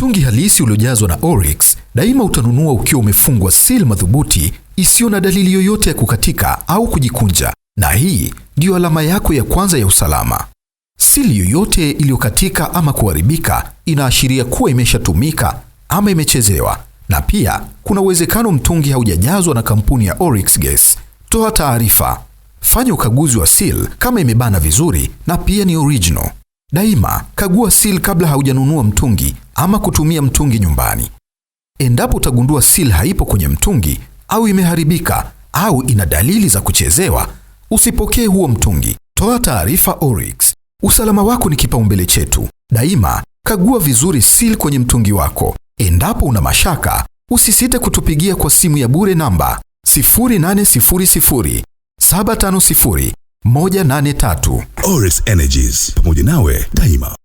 Mtungi halisi uliojazwa na Oryx daima utanunua ukiwa umefungwa seal madhubuti isiyo na dalili yoyote ya kukatika au kujikunja, na hii ndiyo alama yako ya kwanza ya usalama. Seal yoyote iliyokatika ama kuharibika inaashiria kuwa imeshatumika ama imechezewa, na pia kuna uwezekano mtungi haujajazwa na kampuni ya Oryx Gas. Toa taarifa. Fanya ukaguzi wa seal kama imebana vizuri na pia ni original. Daima kagua seal kabla haujanunua mtungi ama kutumia mtungi nyumbani. Endapo utagundua seal haipo kwenye mtungi au imeharibika au ina dalili za kuchezewa, usipokee huo mtungi. Toa taarifa Oryx. Usalama wako ni kipaumbele chetu. Daima kagua vizuri seal kwenye mtungi wako. Endapo una mashaka, usisite kutupigia kwa simu ya bure namba 0800 750 183. Oryx Energies, pamoja nawe daima.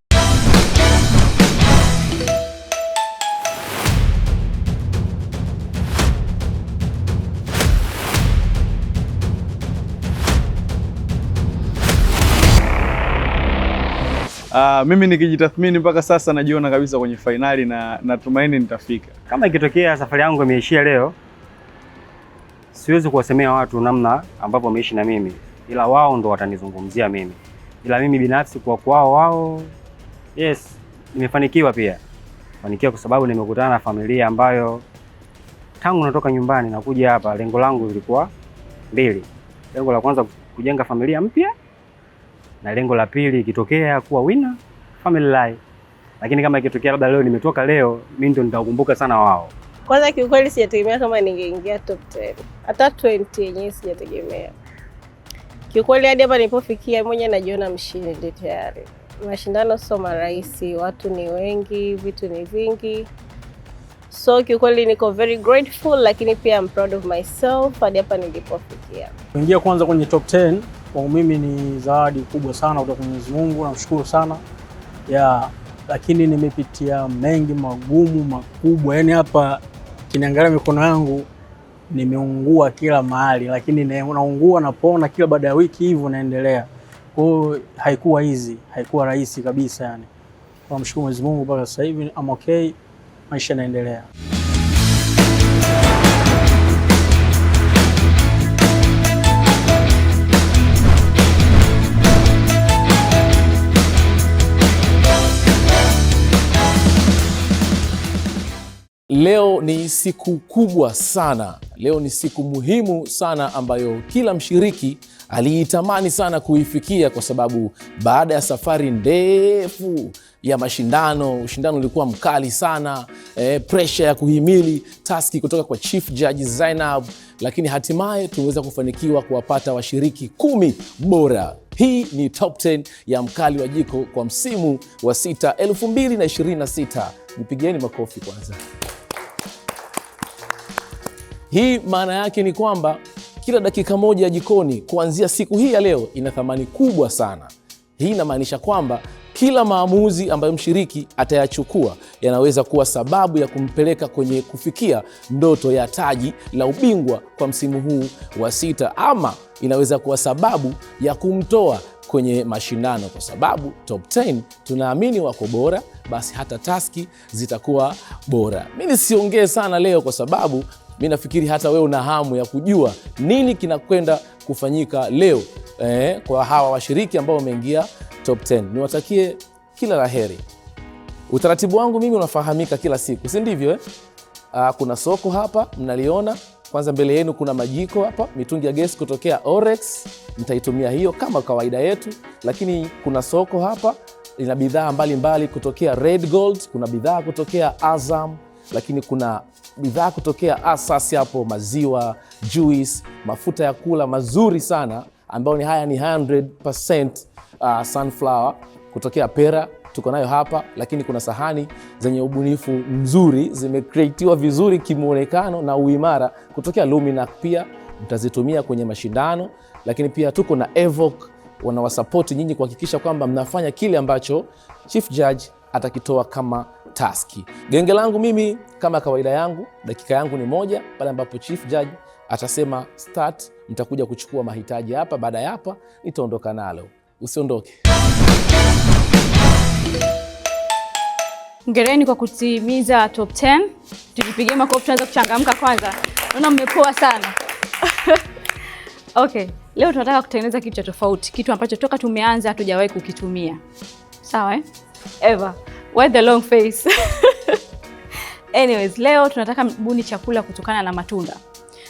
Mimi nikijitathmini mpaka sasa najiona kabisa kwenye finali na natumaini nitafika. Kama ikitokea safari yangu imeishia leo, siwezi kuwasemea watu namna ambavyo wameishi na mimi, ila wao ndo watanizungumzia mimi. Ila mimi binafsi kwa kwao wao, yes, nimefanikiwa pia. Fanikiwa kwa sababu nimekutana na familia ambayo tangu natoka nyumbani na kuja hapa, lengo langu lilikuwa mbili. Lengo la kwanza kujenga familia mpya, na lengo la pili ikitokea kuwa winner family life. Lakini kama ikitokea labda leo nimetoka leo, mimi ndo nitakumbuka sana wao. Kwanza kiukweli sijategemea kama ningeingia top 10. Hata 20 yenyewe sijategemea. Kiukweli hadi hapa nilipofikia mwenyewe najiona mshindi tayari. Mashindano sio marahisi, watu ni wengi, vitu ni vingi. So kiukweli niko very grateful, lakini pia I'm proud of myself hadi hapa nilipofikia. Kuingia kwanza kwenye top 10 kwa mimi ni zawadi kubwa sana kutoka kwa Mwenyezi Mungu, namshukuru sana. Lakini nimepitia mengi magumu makubwa. Yaani hapa kiniangalia mikono yangu nimeungua kila mahali, lakini naungua napona kila baada ya wiki hivyo naendelea. Kwa hiyo haikuwa easy, haikuwa rahisi kabisa yani. Namshukuru Mwenyezi Mungu mpaka sasa hivi I'm okay, maisha yanaendelea. Leo ni siku kubwa sana. Leo ni siku muhimu sana ambayo kila mshiriki aliitamani sana kuifikia, kwa sababu baada ya safari ndefu ya mashindano, ushindano ulikuwa mkali sana, pressure ya kuhimili taski kutoka kwa Chief Judge Zainab, lakini hatimaye tumeweza kufanikiwa kuwapata washiriki 10 bora. Hii ni top 10 ya Mkali wa Jiko kwa msimu wa 6 2026. Nipigieni makofi kwanza. Hii maana yake ni kwamba kila dakika moja ya jikoni kuanzia siku hii ya leo ina thamani kubwa sana. Hii inamaanisha kwamba kila maamuzi ambayo mshiriki atayachukua yanaweza kuwa sababu ya kumpeleka kwenye kufikia ndoto ya taji la ubingwa kwa msimu huu wa 6, ama inaweza kuwa sababu ya kumtoa kwenye mashindano, kwa sababu top 10 tunaamini wako bora, basi hata taski zitakuwa bora. Mimi nisiongee sana leo kwa sababu mimi nafikiri hata wewe una hamu ya kujua nini kinakwenda kufanyika leo kwa hawa washiriki ambao wameingia top 10. Niwatakie kila laheri. Utaratibu wangu mimi unafahamika kila siku, si ndivyo? Kuna soko hapa mnaliona. Kwanza mbele yenu kuna majiko hapa, mitungi ya gesi kutokea Oryx, mtaitumia hiyo kama kawaida yetu. Lakini kuna soko hapa ina bidhaa mbalimbali kutokea Red Gold, kuna bidhaa kutokea Azam, lakini kuna bidhaa kutokea Asasi hapo, maziwa, juice, mafuta ya kula mazuri sana ambayo ni 100% sunflower kutokea Pera, tuko nayo hapa. Lakini kuna sahani zenye ubunifu mzuri, zimecreatiwa vizuri kimuonekano na uimara kutokea Lumina, pia mtazitumia kwenye mashindano. Lakini pia tuko na Evoke, wanawasupport nyinyi kuhakikisha kwamba mnafanya kile ambacho Chief Judge atakitoa kama taski. Genge langu mimi kama kawaida yangu, dakika yangu ni moja. Pale ambapo Chief Judge atasema start, mtakuja kuchukua mahitaji hapa. Baada ya hapa nitaondoka nalo. Usiondoke. Hongereni kwa kutimiza top 10. Tujipigie makofi, tuanze kuchangamka kwanza. Naona mmepoa sana. Okay, leo tunataka kutengeneza kitu cha tofauti, kitu ambacho toka tumeanza hatujawahi kukitumia. Sawa Ever. Why the long face? Anyways, leo tunataka buni chakula kutokana na matunda.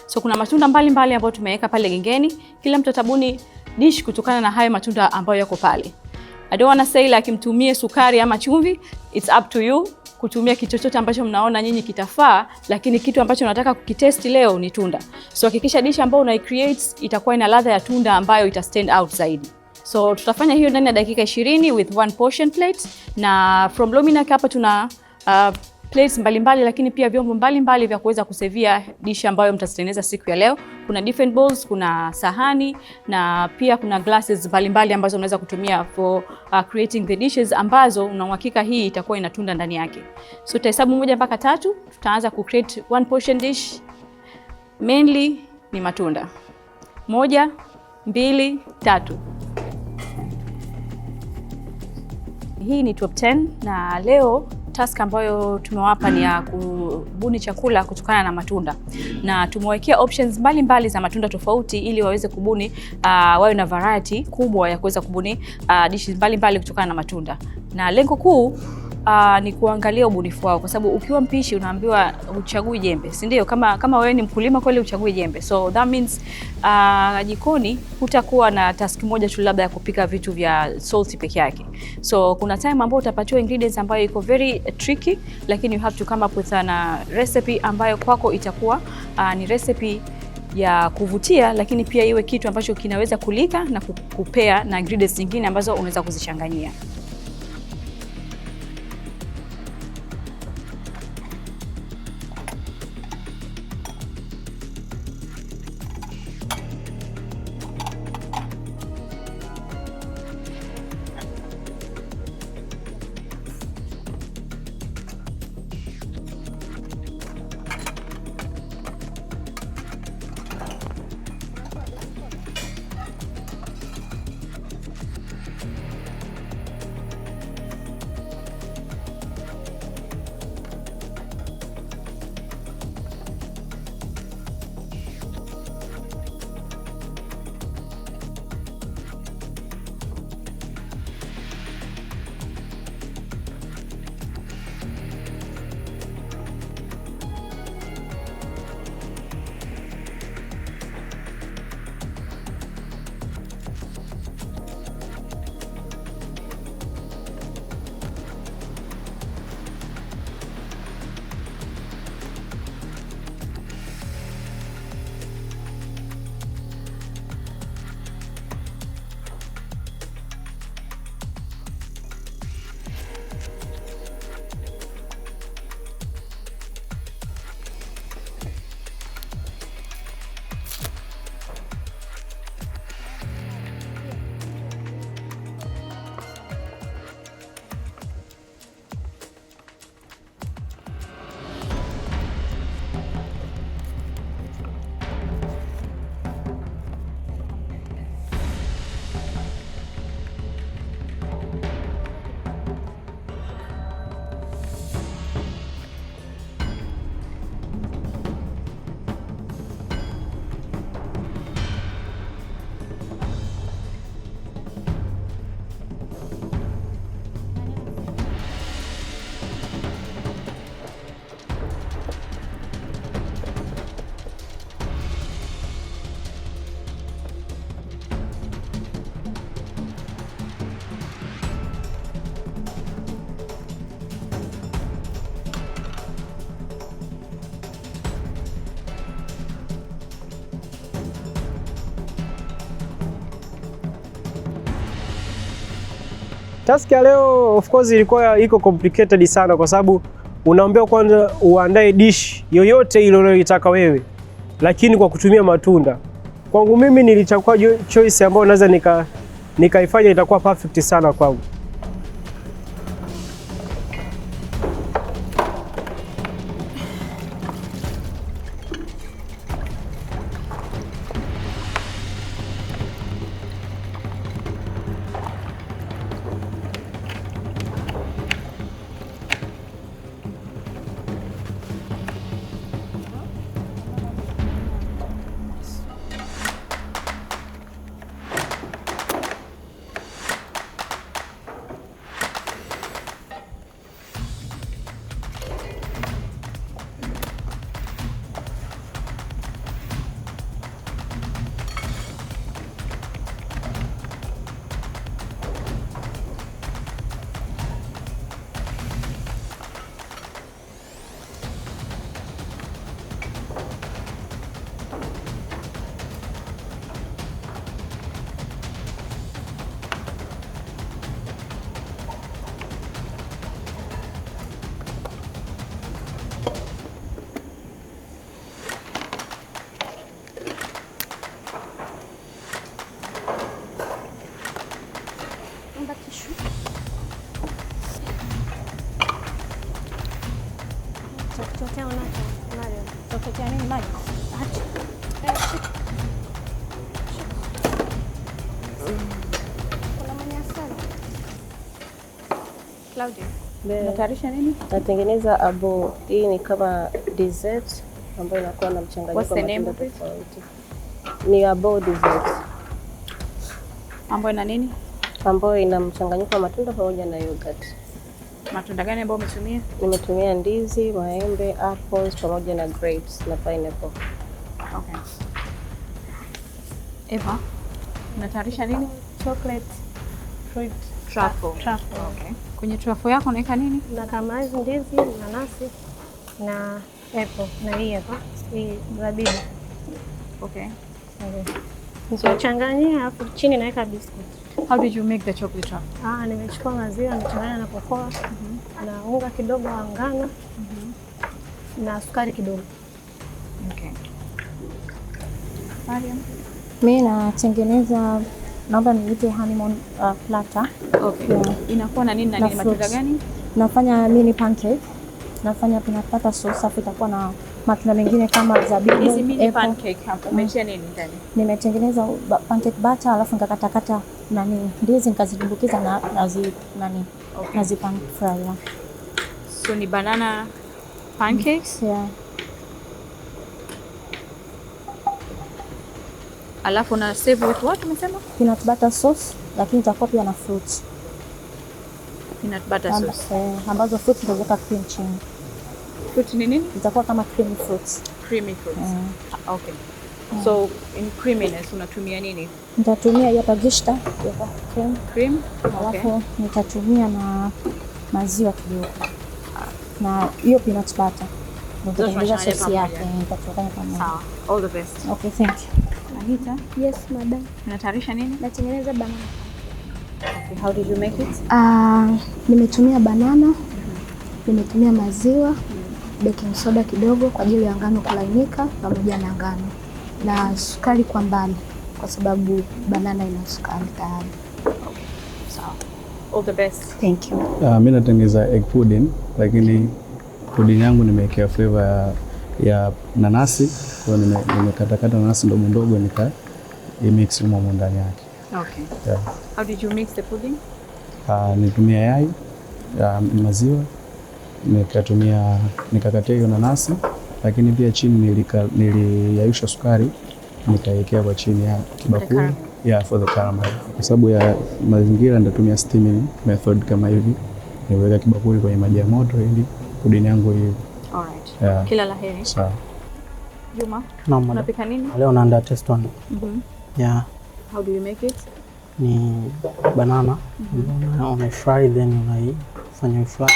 So kuna matunda mbalimbali ambayo tumeweka pale gengeni. Kila mtu atabuni dish kutokana na hayo matunda ambayo yako pale. I don't wanna say like mtumie sukari ama chumvi. It's up to you kutumia kitu chochote ambacho mnaona nyinyi kitafaa, lakini kitu ambacho nataka kukitest leo ni tunda. So hakikisha dish ambayo una create itakuwa ina ladha ya tunda ambayo ita stand out zaidi. So tutafanya hiyo ndani ya dakika 20 with one portion plate, na from Luminac hapa tuna plates mbalimbali, lakini pia vyombo mbalimbali vya kuweza kusevia dish ambayo mtatengeneza siku ya leo. Kuna different bowls, kuna sahani na pia kuna glasses mbalimbali ambazo unaweza kutumia for creating the dishes ambazo una uhakika hii itakuwa ina tunda ndani yake. So tutahesabu 1 mpaka 3, tutaanza ku create one portion dish. Mainly ni matunda. 1, 2, 3. Hii ni top 10 na leo task ambayo tumewapa ni ya kubuni chakula kutokana na matunda, na tumewekea options mbalimbali za matunda tofauti ili waweze kubuni wawe na variety kubwa ya kuweza kubuni dishes mbalimbali kutokana na matunda, na lengo kuu ni kuangalia ubunifu wao, kwa sababu ukiwa mpishi unaambiwa uchagui jembe, si ndio? Kama wewe ni mkulima kweli uchagui jembe. So that means jikoni hutakuwa na task moja tu labda ya kupika vitu vya salty peke yake. So kuna time ambayo utapatiwa ingredients ambayo iko very tricky, lakini you have to come up with a recipe ambayo kwako itakuwa ni recipe ya kuvutia, lakini pia iwe kitu ambacho kinaweza kulika na kupea na ingredients nyingine ambazo unaweza kuzichanganyia. Task ya leo of course ilikuwa iko complicated sana, kwa sababu unaambiwa kwanza uandae dish yoyote ile unayotaka wewe, lakini kwa kutumia matunda. Kwangu mimi nilichagua choice ambayo naweza nikaifanya itakuwa perfect sana kwangu. Chochotea unacho Mario. Chochotea nini maji? Acha. Kuna mwenye asali. Claudia. Unatayarisha nini? Natengeneza abo. Hii ni kama dessert ambayo inakuwa na mchanganyiko wa matunda tofauti. Ni abo dessert. Ambayo ina nini? Ambayo ina mchanganyiko wa matunda pamoja na yogurt. Matunda gani ambayo umetumia? Nimetumia ndizi, maembe, apples pamoja na grapes na pineapple. Okay. Eva, unatayarisha nini? Chocolate fruit Truffle. Truffle. Okay. Kwenye truffle yako unaweka nini? Na kama hizi ndizi, nanasi na apple na hii hapa. Hii zabibu. Okay. Nichanganyia hapo chini naweka biscuit. How did you make the chocolate truffle? Nimechukua maziwa nimechanganya na kokoa na unga kidogo wa ngano na sukari kidogo. Okay. Mariam? Mimi natengeneza, naomba niite honeymoon platter. Okay. Yeah. Inakuwa na nini na nini, matunda gani? Nafanya mini pancake. Nafanya peanut butter sauce, afu itakuwa na matunda mengine kama zabibu. Hizi mini pancake hapo umetia nini ndani? Nimetengeneza pancake butter, alafu nikakatakata ndizi nikazidumbukiza na nazi pan fry. So ni banana pancakes? Yeah. Alafu na save with what umesema? Peanut butter sauce, lakini itakuwa pia na fruits. Peanut butter sauce. Ambazo fruits nitaweka cream chini. Fruit ni nini? Itakuwa kama creamy fruits. Creamy fruits. Okay. So in creaminess unatumia nini? Nitatumia hapa gishta, cream. Cream? Alafu nitatumia na maziwa kidogo. Na hiyo peanut butter. Nitatengeneza sauce yake, nitachanganya pamoja. Sawa. All the best. Okay, thank you. Anita? Yes, madam. Unatayarisha nini? Natengeneza banana. Okay, how did you make it? Nimetumia banana, nimetumia maziwa, baking soda kidogo kwa ajili ya ngano kulainika pamoja na ngano. Na sukari kwa mbali kwa sababu banana ina sukari tayari. Okay. Sawa. All the best. Thank you. Mimi natengeneza egg pudding, lakini pudding yangu nimewekea flavor ya nanasi. Kwa nimekatakata nanasi ndogo ndogo mix humo ndani yake. Okay. Yeah. How did you mix the pudding? Nitumia yai, maziwa, nikakatia hiyo nanasi, lakini pia chini niliyayusha sukari, nikawekea kwa chini ya kibakuli. Yeah, for the caramel. Kwa sababu ya mazingira nitatumia steaming method kama hivi. Niweka kibakuli kwenye maji ya moto ili pudding yangu hivi. Alright. Yeah. Kila la heri. Sawa. Juma, Naam. unapika nini? Leo naandaa test one. Yeah. How do you make it? Ni banana. Unaifry then unaifanya flat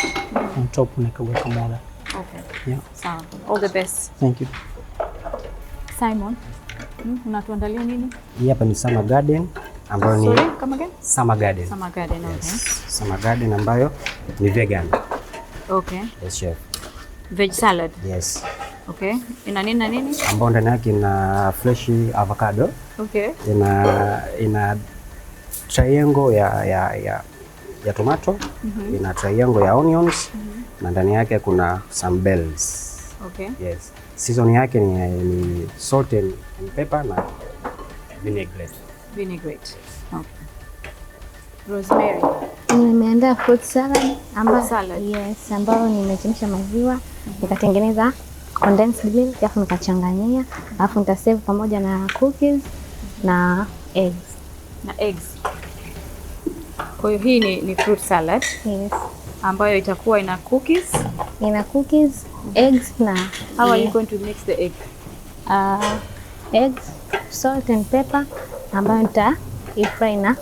on top unaweka mola. Okay. Yeah. Sawa. All the best. Thank you. Simon, unatuandalia nini? Hii hapa ni Summer Garden ambayo ni kama gani? Summer Garden. Summer Garden, okay. Yes. Summer Garden ambayo ni vegan. Okay. Yes, chef. Veg salad. Yes. Okay. Ina nini na nini? Ambayo ndani yake ina fresh avocado. Okay. Ina triangle ya tomato, ina triangle ya onions, na ndani yake kuna some bells. Okay. Yes. Season yake ni salt and pepper na vinaigrette. Vinaigrette. Okay. Rosemary. Nimeandaa fruit salad Salad. Yes, ambayo nimechemsha maziwa, nikatengeneza condensed milk, alafu nikachanganyia, alafu nitasave pamoja na cookies na eggs. Na eggs. Kwa hiyo hii ni fruit salad. Yes. Ambayo itakuwa ina cookies. Ina cookies, eggs na How are you going to mix the egg? Eggs, salt and pepper ambayo nitaifry na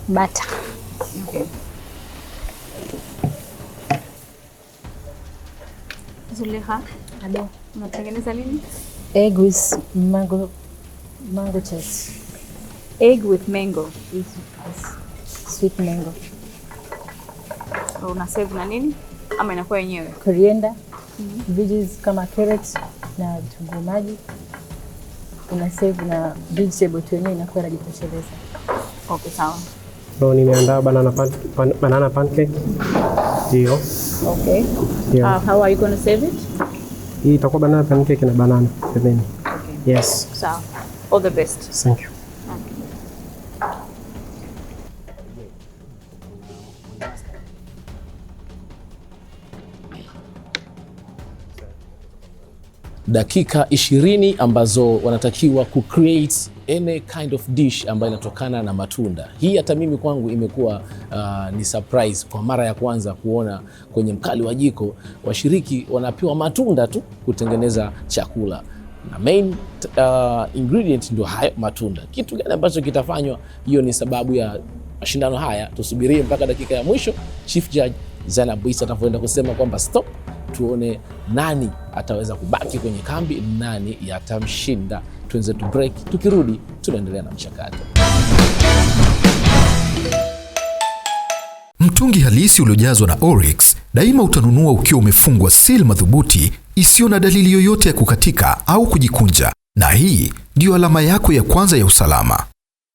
butter. Okay. Zulekha, unatengeneza nini? Egg with mango cheese. Egg with mango. Yes. Sweet mango. Una save na nini? Ama inakuwa yenyewe? Coriander, veggies kama carrots na vitunguu maji. Una save na vegetable tu yenyewe inakuwa inajitosheleza. Okay, sawa. So nimeandaa banana pancake. Ndio. Okay. Yeah. How are you going to save it? Hii itakuwa banana pancake na banana pembeni. Okay. Yes. Sawa. All the best. Thank you. Dakika 20 ambazo wanatakiwa create any kind of dish ambayo inatokana na matunda. Hii hata mimi kwangu imekuwa ni surprise kwa mara ya kwanza kuona kwenye Mkali wa Jiko washiriki wanapewa matunda tu kutengeneza chakula, na main ingredient ndio hayo matunda. Kitu gani ambacho kitafanywa, hiyo ni sababu ya mashindano haya. Tusubirie mpaka dakika ya mwisho Chief Judge Zainab Isa atavyoenda kusema kwamba stop, tuone nani ataweza kubaki kwenye kambi, nani yatamshinda. Tuanze tu break, tukirudi tunaendelea na mchakato. Mtungi halisi uliojazwa na Oryx daima utanunua ukiwa umefungwa seal madhubuti isiyo na dalili yoyote ya kukatika au kujikunja, na hii ndiyo alama yako ya kwanza ya usalama.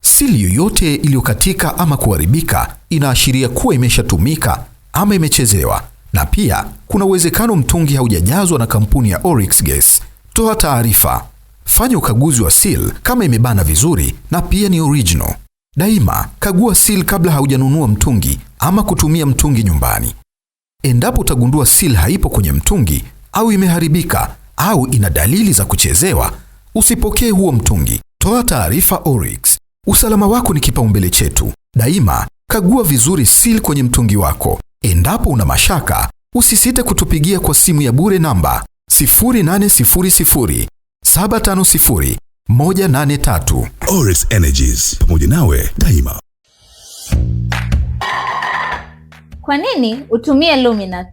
Seal yoyote iliyokatika ama kuharibika inaashiria kuwa imeshatumika ama imechezewa, na pia kuna uwezekano mtungi haujajazwa na kampuni ya Oryx Gas. Toa taarifa. Fanya ukaguzi wa seal kama imebana vizuri na pia ni original. Daima kagua seal kabla haujanunua mtungi ama kutumia mtungi nyumbani. Endapo utagundua seal haipo kwenye mtungi au imeharibika au ina dalili za kuchezewa, usipokee huo mtungi. Toa taarifa Oryx. Usalama wako ni kipaumbele chetu. Daima kagua vizuri seal kwenye mtungi wako. Endapo una mashaka, usisite kutupigia kwa simu ya bure namba 0800 750 183. Oryx Energies, pamoja nawe daima. Kwa nini utumie Luminac?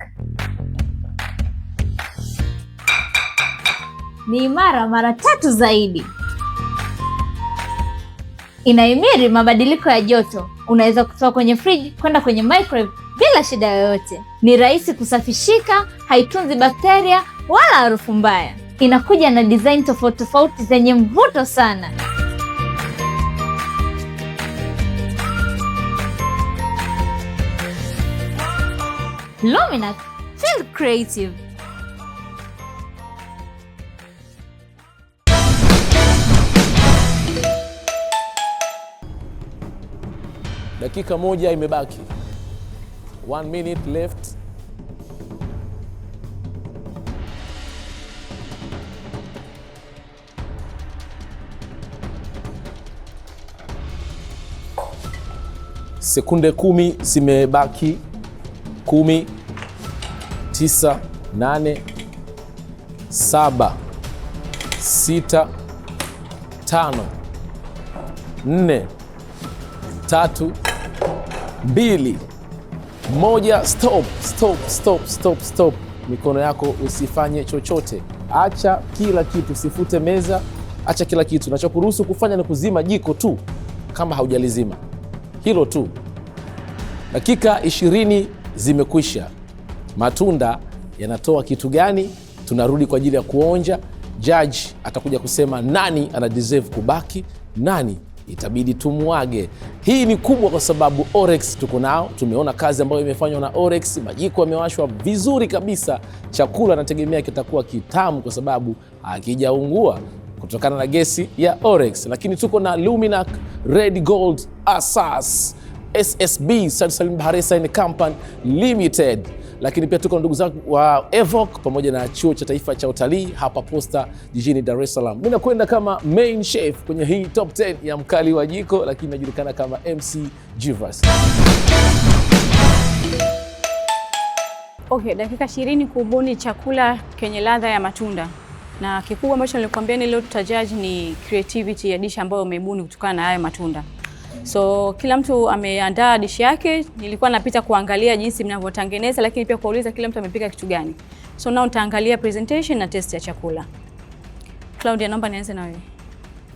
Ni imara mara 3 zaidi. Inahimili mabadiliko ya joto. Unaweza kutoa kwenye fridge kwenda kwenye microwave bila shida yoyote. Ni rahisi kusafishika, haitunzi bakteria wala harufu mbaya. Inakuja na design tofauti tofauti zenye mvuto sana. Luminac, feel creative. Dakika 1 imebaki. 1 minute left. Sekunde 10 zimebaki. 10, 9, 8, 7, 6, 5, 4, 3, 2, 1. Stop. Mikono yako usifanye chochote. Acha kila kitu, usifute meza, acha kila kitu. Nachokuruhusu kufanya ni kuzima jiko tu kama haujalizima. Hilo tu. Dakika 20 zimekwisha. Matunda yanatoa kitu gani? Tunarudi kwa ajili ya kuonja. Judge atakuja kusema nani ana deserve kubaki, nani itabidi tumuage. Hii ni kubwa kwa sababu Oryx tuko nao. Tumeona kazi ambayo imefanywa na Oryx. Majiko yamewashwa vizuri kabisa. Chakula nategemea kitakuwa kitamu kwa sababu hakijaungua kutokana na gesi ya Oryx. Lakini tuko na Luminac Red Gold Asas SSB Salim Baharesa and Company Limited. Lakini pia tuko na ndugu zangu wa Evoque pamoja na Chuo cha Taifa cha Utalii hapa Posta jijini Dar es Salaam. Mimi nakwenda kama main chef kwenye hii top 10 ya Mkali wa Jiko, lakini najulikana kama MC Jivas. Okay, dakika 20 kubuni chakula kenye ladha ya matunda. Na kikubwa ambacho nilikwambia ni leo tutajudge ni creativity ya dish ambayo umeibuni kutokana na haya matunda. So kila mtu ameandaa dish yake. Nilikuwa napita kuangalia jinsi mnavyotengeneza, lakini pia kuuliza kila mtu amepika kitu gani. So now nitaangalia presentation na test ya chakula. Claudia, naomba nianze na wewe.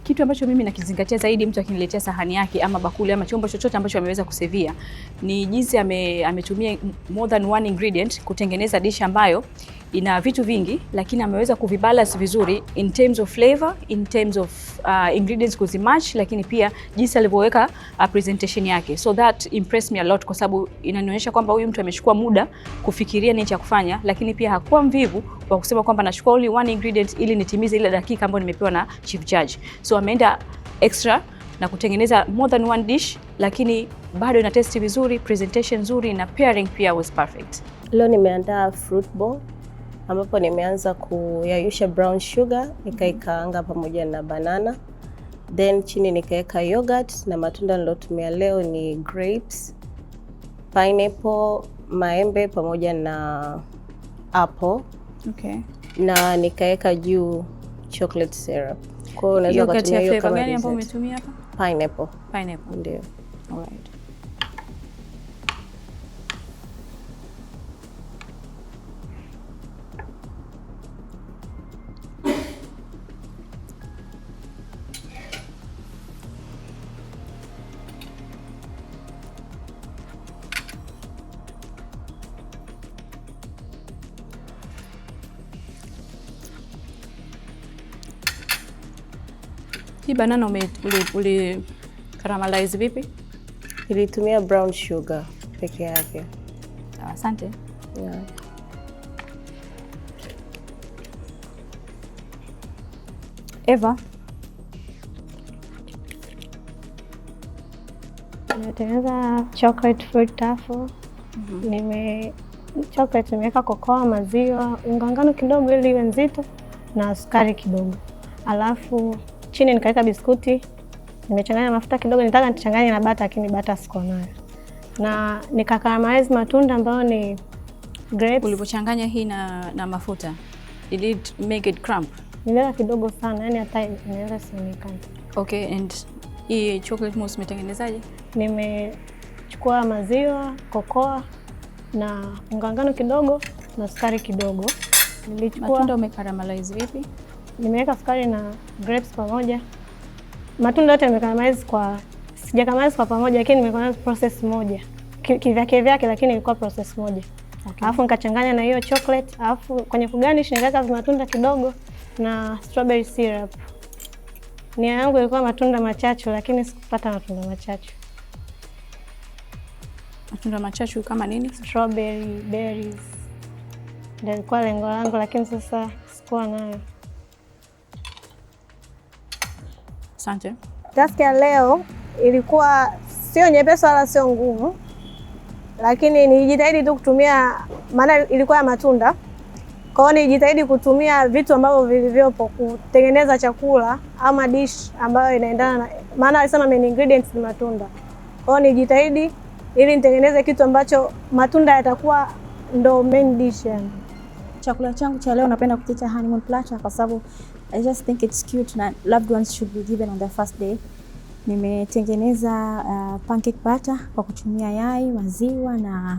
Kitu ambacho mimi nakizingatia zaidi mtu akiniletea sahani yake ama bakuli ama chombo chochote ambacho ameweza kusevia ni jinsi ametumia more than one ingredient kutengeneza dish ambayo ina vitu vingi, lakini ameweza kuvibalance vizuri in terms of flavor, in terms of ingredients kuzimatch, lakini pia jinsi alivyoweka presentation yake. So that impressed me a lot, kwa sababu inanionyesha kwamba huyu mtu amechukua muda kufikiria nini cha kufanya, lakini pia hakuwa mvivu kwa kusema kwamba nachukua only one ingredient ili nitimize ile dakika ambayo nimepewa na chief judge. So ameenda extra na kutengeneza more than one dish, lakini bado ina taste vizuri, presentation nzuri, na pairing pia was perfect. Leo nimeandaa fruit bowl ambapo nimeanza kuyayusha brown sugar, nikaikaanga pamoja na banana. Then chini nikaweka yogurt, na matunda nilotumia leo ni grapes, pineapple, maembe pamoja na apple. Okay. Na nikaweka juu chocolate syrup. Kwa hiyo unaweza kutumia hiyo kama gani ambayo umetumia hapa? Pineapple. Pineapple. Ndio. Alright. Hii banana uli caramelize vipi? Nilitumia brown sugar peke yake. Asante. Yeah. Eva, nimetengeneza chocolate fruit truffle. Chocolate nimeweka kokoa, maziwa, unga ngano kidogo ili iwe nzito na sukari kidogo. Alafu chini nikaweka biskuti, nimechanganya mafuta kidogo, nitaka nichanganye na bata lakini bata siko nayo. Na nikakaramalize matunda ambayo ni grapes. Ulipochanganya hii na mafuta, did it make it crump? Niliweka kidogo sana, yani hata inaweza sionekana. Okay, and hii chocolate mousse umetengenezaje? Nimechukua maziwa, kokoa na unga ngano kidogo na sukari kidogo. Matunda umekaramelize vipi? Nimeweka sukari na grapes pamoja. Matunda yote nimekaramelize sijakaramelize kwa pamoja, lakini nimekaramelize process moja. Kivyake lakini ilikuwa process moja. Okay. Alafu nikachanganya na hiyo chocolate, alafu kwenye kugarnish nikaweka matunda kidogo na strawberry syrup. Nia yangu ilikuwa matunda machachu, lakini sikupata matunda machachu. Matunda machachu kama nini? Strawberry, berries. Ndio ilikuwa lengo langu, lakini sasa sikuwa nayo. Asante. Task ya leo ilikuwa sio nyepesi wala sio ngumu, lakini nilijitahidi tu kutumia, maana ilikuwa ya matunda. Kwa hiyo nilijitahidi kutumia vitu ambavyo vilivyopo kutengeneza chakula ama dish ambayo inaendana na, maana alisema main ingredients ni matunda. Kwa hiyo nilijitahidi ili nitengeneze kitu ambacho matunda yatakuwa ndo main dish yani. Chakula changu cha leo napenda kukiita honeymoon platter kwa sababu I just think it's cute na loved ones should be given on their first day. Nimetengeneza pancake batter kwa kutumia yai, maziwa na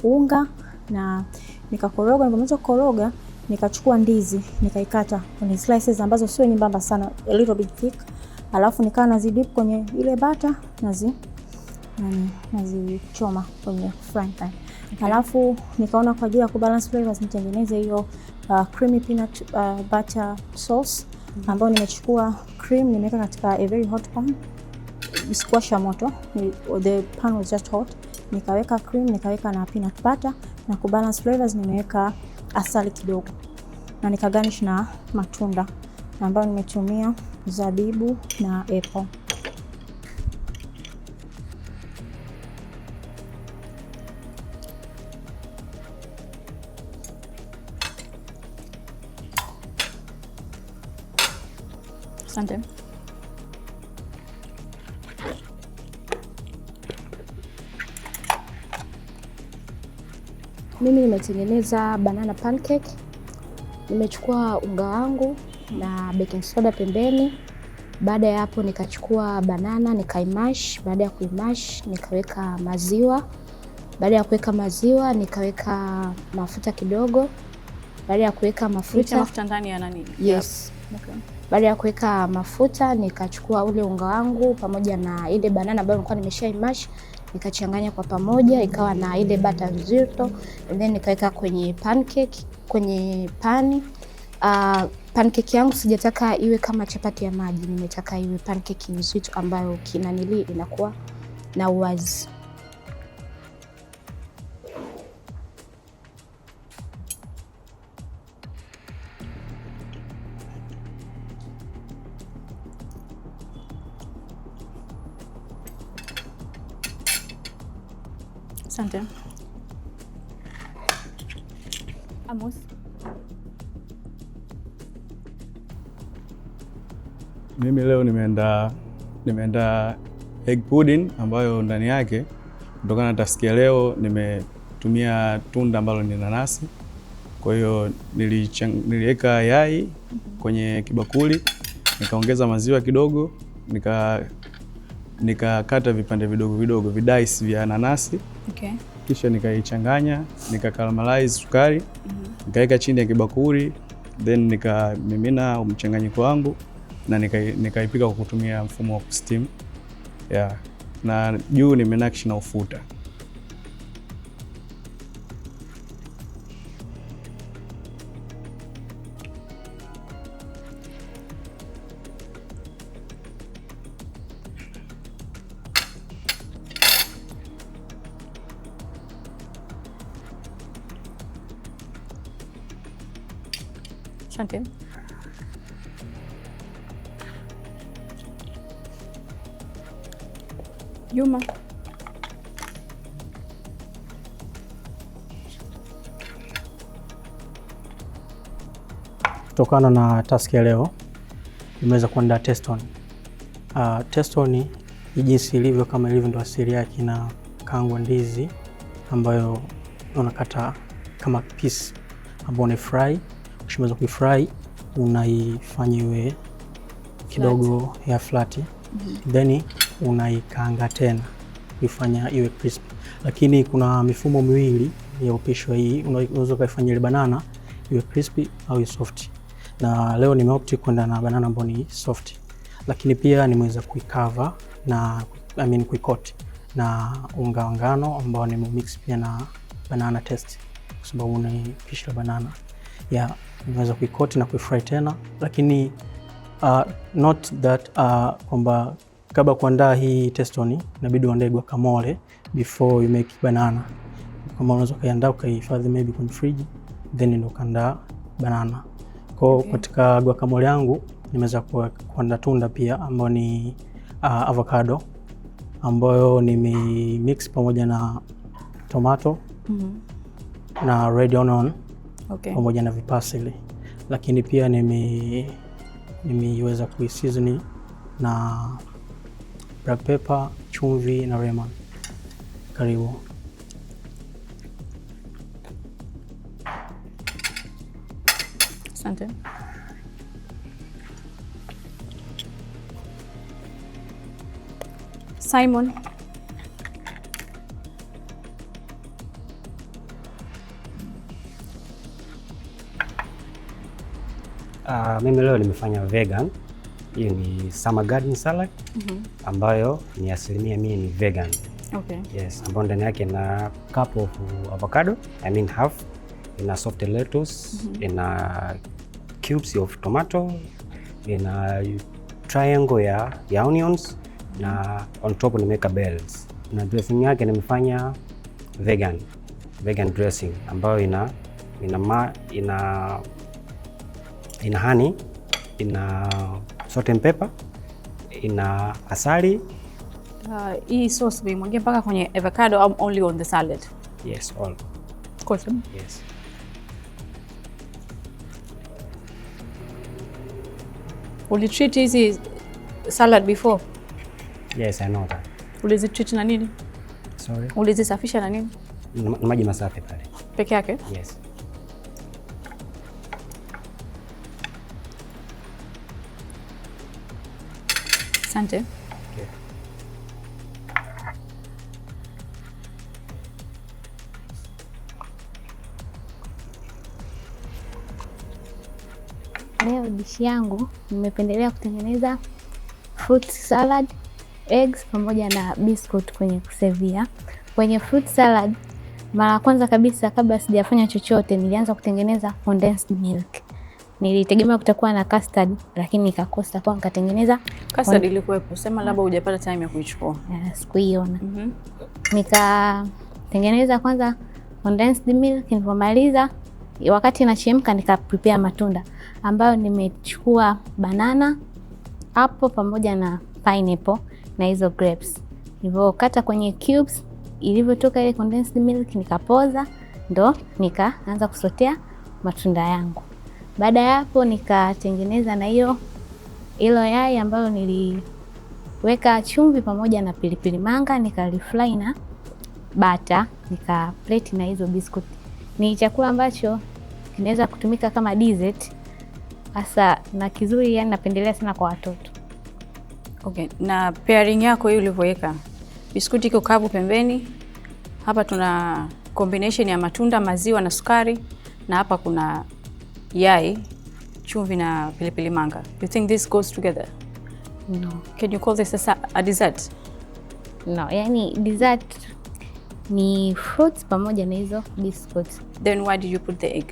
unga, na nikakoroga. Nilipomaliza kukoroga nikachukua ndizi nikaikata kwenye slices ambazo sio nyembamba sana, a little bit thick. Alafu nikawa nazidip kwenye ile batter, nazichoma kwenye frying pan. Okay. Alafu nikaona kwa ajili ya kubalance flavors nitengeneze hiyo creamy peanut butter sauce ambayo nimechukua cream nimeweka katika a very hot pan. Sikuwasha moto, the pan was just hot. Nikaweka cream, nikaweka na peanut butter, na kubalance flavors nimeweka asali kidogo. Na nikagarnish na matunda ambayo nimetumia zabibu na apple. Asante. Mimi nimetengeneza banana pancake. Nimechukua unga wangu na baking soda pembeni. Baada ya hapo nikachukua banana nikaimash. Baada ya kuimash nikaweka maziwa. Baada ya kuweka maziwa nikaweka mafuta kidogo. Baada ya kuweka mafuta ndani ya nani? Yes. Okay. Baada ya kuweka mafuta nikachukua ule unga wangu pamoja na ile banana ambayo nilikuwa nimeshaimash, nikachanganya kwa pamoja ikawa na ile butter nzito, and then nikaweka kwenye pancake kwenye pani. Pancake yangu sijataka iwe kama chapati ya maji, nimetaka iwe pancake nzito ambayo kinanili inakuwa na uwazi. Asante. Amos. Mimi leo nimeenda egg pudding ambayo ndani yake kutokana na taski ya leo nimetumia tunda ambalo ni nanasi. Kwa hiyo niliweka yai kwenye kibakuli, nikaongeza maziwa kidogo, nikakata vipande vidogo vidogo vidice vya nanasi. Okay. Kisha nikaichanganya, nikakaramelize sukari, nikaweka chini ya kibakuli, then nikamimina mchanganyiko wangu na nikaipika kwa kutumia mfumo wa steam. Yeah. Na juu nimenakshi na ufuta. Asante. Juma. Kutokana na task ya leo nimeweza kuandaa teston. Teston ni jinsi ilivyo kama ilivyo ndo asili yake, na kaangwa ndizi ambayo unakata kama piece ambayo unaifry. Ukishamaliza kuifry unaifanya iwe kidogo ya flat. Then unaikaanga tena kuifanya iwe crispy. Lakini kuna mifumo miwili ya upishi hii, unaweza kuifanya ile banana iwe crispy au soft. Na leo nimeopti kwenda na banana ambayo ni soft. Lakini pia nimeweza kuikava na kuikoti na unga wa ngano ambao nimemix pia na banana taste kwa sababu ni pishi la banana. Nimeweza kuikoti na kuifry tena, lakini not that kwamba kabla kuandaa hii testoni inabidi uandae guacamole before you make banana. Kama unaweza kuandaa ukahifadhi maybe kwenye fridge then ndio kaandaa banana. Kwa katika guacamole yangu nimeweza kuandaa tunda pia ambao ni avocado ambayo nimemix pamoja na tomato na red onion pamoja na vipasili, lakini pia nimeweza kuiseason na black pepper, chumvi na lemon. Karibu. Asante. Simon. Mimi leo nimefanya vegan. Hiyo ni summer garden salad ambayo ni 100% ni vegan. Okay. Yes, ambayo ndani yake na cup of avocado, half, ina soft lettuce, ina cubes of tomato, ina triangle ya onions na on top nimeweka bells. Na dressing yake nimefanya vegan dressing ambayo ina honey, ina salt and pepper, ina asali. Hii sauce umeimwagia mpaka kwenye avocado au only on the salad? Yes, all. Cool. Yes. Ulitreat hizi salad before? Yes, I know that. Ulizitreat na nini? Sorry? Ulizisafisha na nini? Maji masafi pale. Peke yake? Yes. Asante. Okay. Leo dishi yangu nimependelea kutengeneza fruit salad, eggs pamoja na biscuit kwenye kusevia. Kwenye fruit salad Mara kwanza kabisa kabla sijafanya chochote nilianza kutengeneza condensed milk. Nilitegemea kutakuwa na custard lakini nikakosa, kwa nikatengeneza custard. Ilikuwepo, sema labda hujapata time ya kuichukua. Sikuiona. Nikatengeneza kwanza condensed milk, nilipomaliza wakati inachemka nika prepare matunda ambayo nimechukua banana, apple pamoja na pineapple na hizo grapes. Nilipokata kwenye cubes, ilivyotoka ile condensed milk nikapoza, ndo nikaanza kusotea matunda yangu. Baada ya hapo nikatengeneza na hilo yai ambayo niliweka chumvi pamoja na pilipili manga, nikalifry na butter, nika plate na hizo biscuit. Ni chakula ambacho kinaweza kutumika kama dessert hasa na kizuri, yani napendelea sana kwa watoto. Okay, na pairing yako hii ulivyoweka biskuti iko kavu pembeni, hapa tuna combination ya matunda, maziwa na sukari, na hapa kuna yai, chumvi na pilipili manga. You think this goes together? No. Can you call this a dessert? No, yani dessert ni fruits pamoja na hizo biscuits. Then why did you put the egg?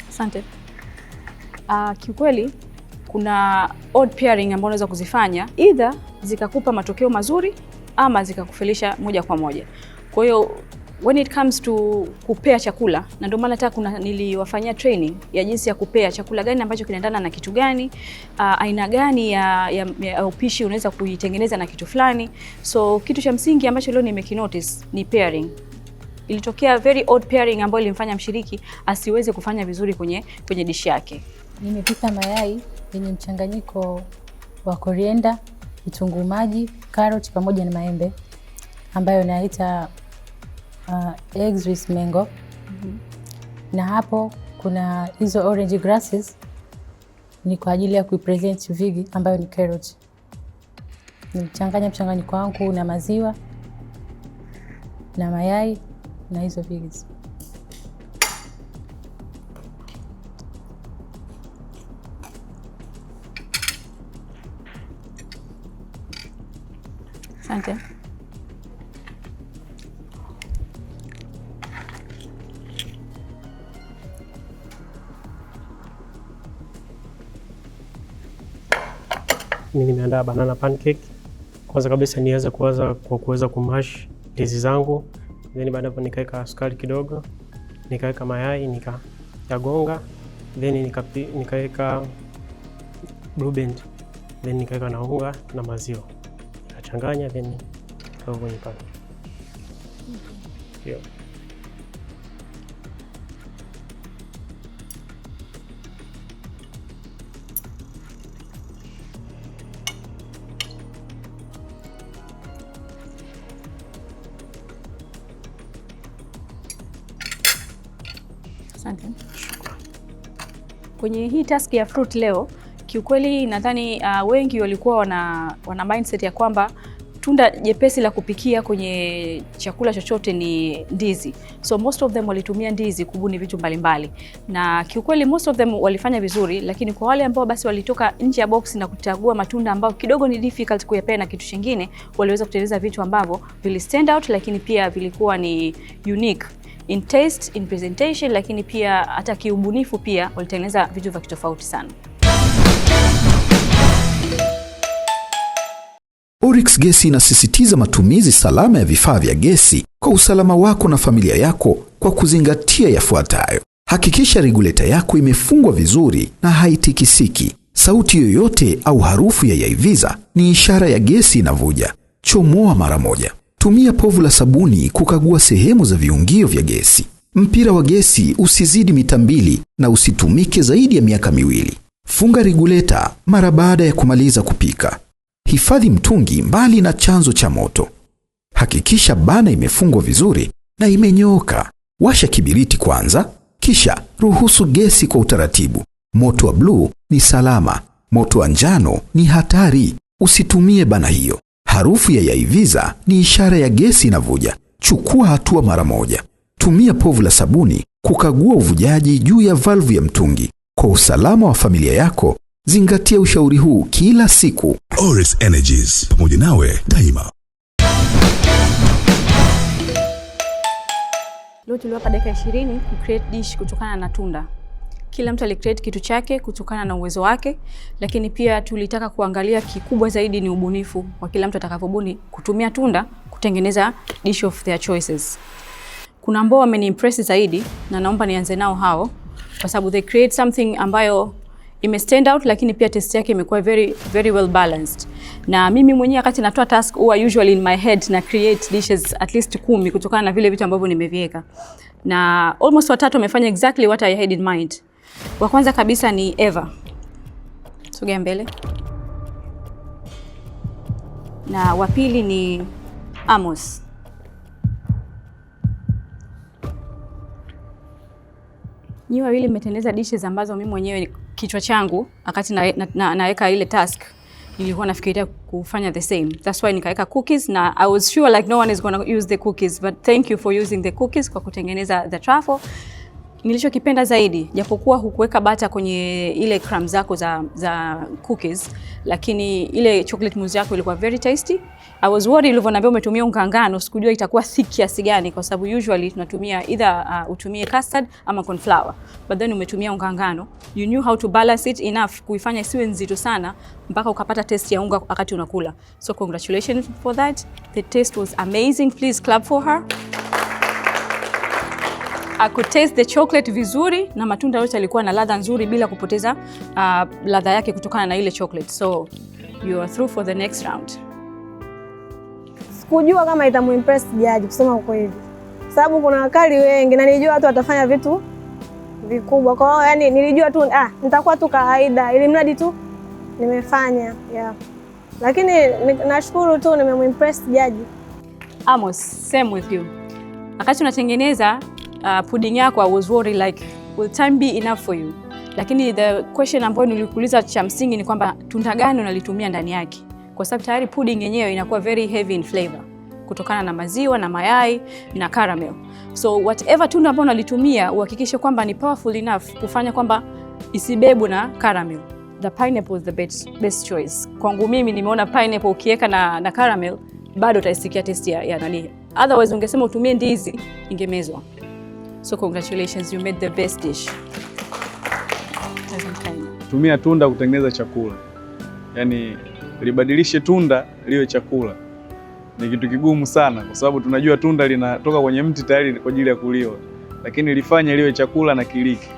Asante. Kiukweli kuna odd pairing ambazo unaweza kuzifanya, either zikakupa matokeo mazuri ama zikakufelisha moja kwa moja. Kwa hiyo when it comes to kupea chakula, na ndio maana hata niliwafanyia training ya jinsi ya kupea chakula gani ambacho kinaendana na kitu gani, aina gani ya upishi unaweza kuitengeneza na kitu fulani. So kitu cha msingi ambacho leo nimekinotice ni pairing. Ilitokea very odd pairing ambayo ilimfanya mshiriki asiweze kufanya vizuri kwenye dish yake. Nimepika mayai yenye mchanganyiko wa coriander, vitunguu maji, carrot pamoja na maembe ambayo naita eggs with mango. Na hapo kuna hizo orange grasses ni kwa ajili ya kuipresent vigi ambayo ni carrot. Nimechanganya mchanganyiko wangu na maziwa na mayai na hizo veggies. Asante. Mimi nimeandaa banana pancake. Kwanza kabisa nianza kwa kuweza kumash ndizi zangu. Then baada hapo nikaweka sukari kidogo, nikaweka mayai, nikayagonga, then nikaweka blue band, then nikaweka na unga na maziwa, nikachanganya, then nikaweka kwenye pan. Hiyo. Asante. Kwenye hii task ya fruit leo, kiukweli nadhani wengi walikuwa wana mindset ya kwamba tunda jepesi la kupikia kwenye chakula chochote ni ndizi. So most of them walitumia ndizi kubuni vitu mbalimbali. Na kiukweli most of them walifanya vizuri, lakini kwa wale ambao basi walitoka nje ya box na kuchagua matunda ambao kidogo ni difficult kuyapea na kitu kingine, waliweza kutengeneza vitu ambavyo vili stand out, lakini pia vilikuwa ni unique in taste, in presentation, lakini pia hata kiubunifu pia walitengeneza vitu vya kitofauti sana. Oryx Gesi inasisitiza matumizi salama ya vifaa vya gesi kwa usalama wako na familia yako kwa kuzingatia yafuatayo. Hakikisha regulator yako imefungwa vizuri na haitikisiki. Sauti yoyote au harufu ya yaiviza ni ishara ya gesi inavuja. Chomoa mara moja. Tumia povu la sabuni kukagua sehemu za viungio vya gesi. Mpira wa gesi usizidi mita 2 na usitumike zaidi ya miaka 2. Funga regulator mara baada ya kumaliza kupika. Hifadhi mtungi mbali na chanzo cha moto. Hakikisha bana imefungwa vizuri na imenyooka. Washa kibiriti kwanza, kisha ruhusu gesi kwa utaratibu. Moto wa blue ni salama, Moto wa njano ni hatari, usitumie bana hiyo. Harufu ya yaiviza ni ishara ya gesi inavuja, chukua hatua mara moja. Tumia povu la sabuni kukagua uvujaji juu ya valvu ya mtungi. Kwa usalama wa familia yako, zingatia ushauri huu kila siku. Oryx Energies, pamoja nawe daima. Leo tuliwapa dakika 20 ku create dish kutokana na tunda. Kila mtu alicreate kitu chake kutokana na uwezo wake, lakini pia tulitaka kuangalia kikubwa zaidi ni ubunifu wa kila mtu atakapobuni kutumia tunda kutengeneza dish of their choices. Kuna ambao wameniimpress zaidi na naomba nianze nao hao kwa sababu they create something ambayo ime stand out, lakini pia taste yake imekuwa very well balanced. Na mimi mwenyewe wakati natoa task huwa usually in my head na create dishes at least 10 kutokana na vile vitu ambavyo nimeviweka. Na almost watatu wamefanya exactly what I had in mind. Wa kwanza kabisa ni Eva. Sogea mbele. Na wa pili ni Amos. Nyi wawili mmetengeneza dishes ambazo mimi mwenyewe kichwa changu wakati naweka ile task nilikuwa nafikiria kufanya the same. That's why nikaweka cookies na I was sure like no one is going to use the cookies, but thank you for using the cookies kwa kutengeneza the truffle. Nilichokipenda zaidi, japokuwa hukuweka bata kwenye ile crumbs zako za cookies, lakini ile chocolate mousse yako ilikuwa very tasty. I was worried ulivyoniambia umetumia unga ngano, sikujua itakuwa thick kiasi gani kwa sababu usually tunatumia either utumie custard ama corn flour. But then umetumia unga ngano. You knew how to balance it enough kuifanya isiwe nzito sana mpaka ukapata taste ya unga wakati unakula. So congratulations for that. The taste was amazing. Please clap for her. I could taste the chocolate vizuri na matunda yote yalikuwa na ladha nzuri bila kupoteza ladha yake kutokana na ile chocolate. So you are through for the next round. Sikujua kama itamuimpress jaji kusema ukweli. Sababu kuna wakali wengi na nilijua watu watafanya vitu vikubwa. Kwa hiyo yani nilijua tu nitakuwa tu kawaida ili mradi tu nimefanya. Yeah. Lakini nashukuru tu nimemuimpress jaji. Amos, same with you. Wakati unatengeneza pudding yako, I was worried like will time be enough for you? Lakini the question ambayo nilikuuliza cha msingi ni kwamba tunda gani unalitumia ndani yake, kwa sababu tayari pudding yenyewe inakuwa very heavy in flavor kutokana na maziwa na mayai na caramel. So whatever tunda ambalo unalitumia uhakikishe kwamba ni powerful enough kufanya kwamba isibebwe na caramel. The pineapple is the best choice. Kwangu mimi nimeona pineapple ukiweka na caramel bado utaisikia taste ya nani. Otherwise ungesema utumie ndizi ingemezwa. So congratulations, you made the best dish. Tumia tunda kutengeneza chakula. Yaani libadilishe tunda liwe chakula. Ni kitu kigumu sana kwa sababu tunajua tunda linatoka kwenye mti tayari kwa ajili ya kuliwa. Lakini lifanye liwe chakula na kiliki.